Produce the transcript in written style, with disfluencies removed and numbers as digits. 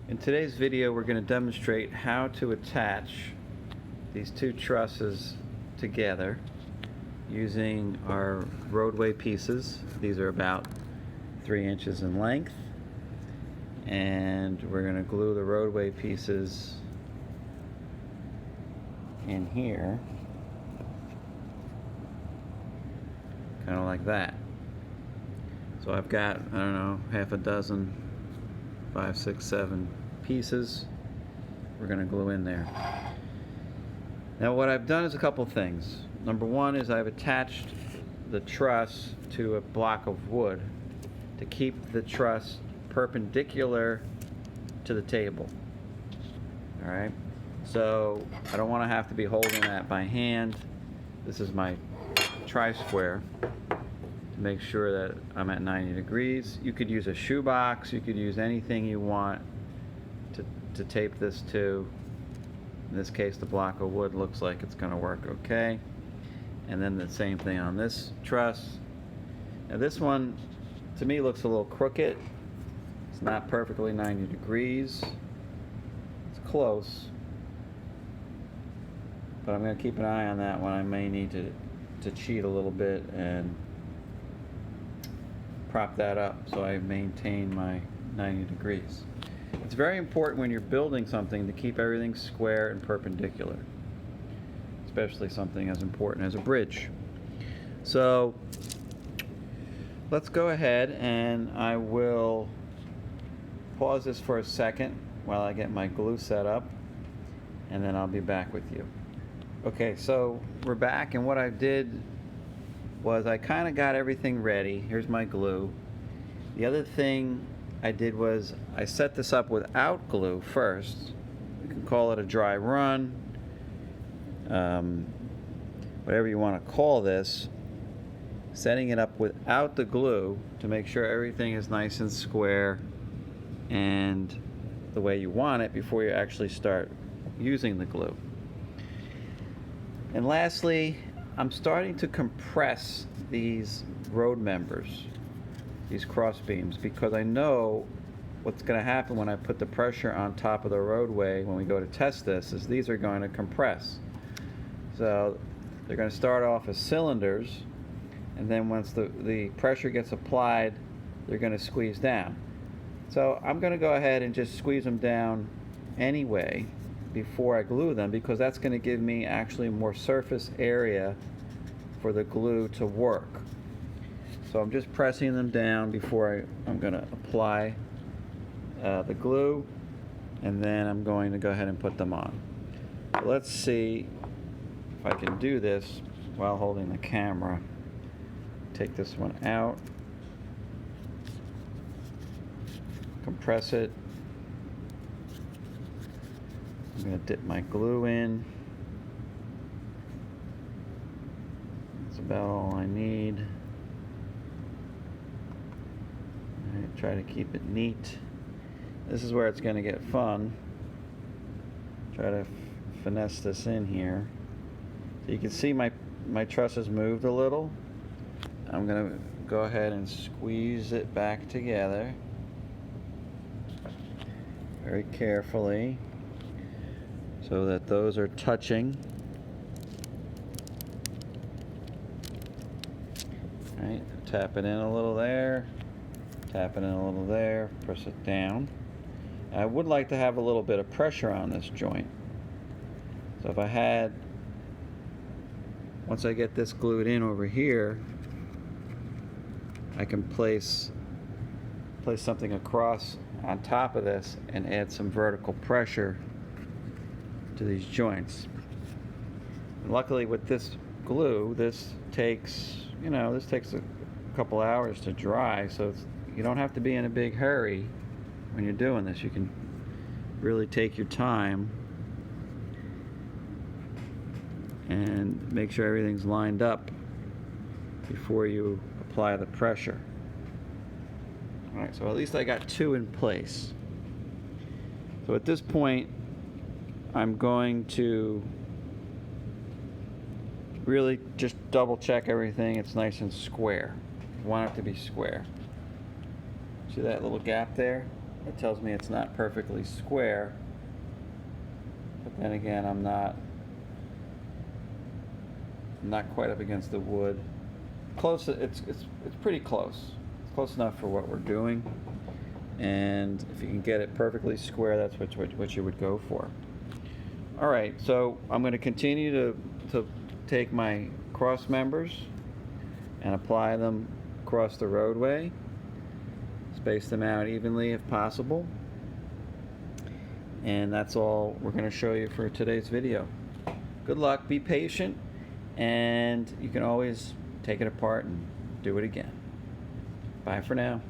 In today's video, we're going to demonstrate how to attach these two trusses together using our roadway pieces. These are about 3 inches in length, and we're going to glue the roadway pieces in here, kind of like that. So I've got, I don't know, half a dozen, 5, 6, 7 pieces we're going to glue in there. Now what I've done is a couple things. Number one is I've attached the truss to a block of wood to keep the truss perpendicular to the table. Alright, so I don't want to have to be holding that by hand. This is my tri-square to make sure that I'm at 90 degrees. You could use a shoebox, you could use anything you want to tape this to. In this case, the block of wood looks like it's going to work okay. And then the same thing on this truss. Now this one, to me, looks a little crooked. It's not perfectly 90 degrees. It's close. But I'm going to keep an eye on that one. I may need to cheat a little bit and prop that up so I maintain my 90 degrees. It's very important when you're building something to keep everything square and perpendicular, especially something as important as a bridge. So let's go ahead, and I will pause this for a second while I get my glue set up, and then I'll be back with you. Okay, so we're back, and what I did was I kind of got everything ready. Here's my glue. The other thing I did was I set this up without glue first. You can call it a dry run, whatever you want to call this. Setting it up without the glue to make sure everything is nice and square and the way you want it before you actually start using the glue. And lastly, I'm starting to compress these road members, these cross beams, because I know what's going to happen when I put the pressure on top of the roadway when we go to test this is these are going to compress. So they're going to start off as cylinders, and then once the pressure gets applied, they're going to squeeze down. So I'm going to go ahead and just squeeze them down anyway before I glue them, because that's going to give me actually more surface area for the glue to work. So I'm just pressing them down before I'm going to apply the glue, and then I'm going to go ahead and put them on. So let's see if I can do this while holding the camera. Take this one out, compress it. I'm going to dip my glue in. That's about all I need. Try to keep it neat. This is where it's going to get fun. Try to finesse this in here. So you can see my truss has moved a little. I'm going to go ahead and squeeze it back together very carefully so that those are touching. All right, tap it in a little there. Tap it in a little there, press it down. I would like to have a little bit of pressure on this joint. So if I had, once I get this glued in over here, I can place something across on top of this and add some vertical pressure to these joints. And luckily with this glue, this takes a couple hours to dry, so you don't have to be in a big hurry when you're doing this. You can really take your time and make sure everything's lined up before you apply the pressure. Alright, so at least I got 2 in place. So at this point, I'm going to really just double check everything. It's nice and square. I want it to be square. See that little gap there? it tells me it's not perfectly square, but then again, I'm not quite up against the wood. Close. It's pretty close. It's close enough for what we're doing, and if you can get it perfectly square, that's what you would go for. All right, so I'm going to continue to take my cross members and apply them across the roadway. Space them out evenly if possible. And that's all we're going to show you for today's video. Good luck, be patient, and you can always take it apart and do it again. Bye for now.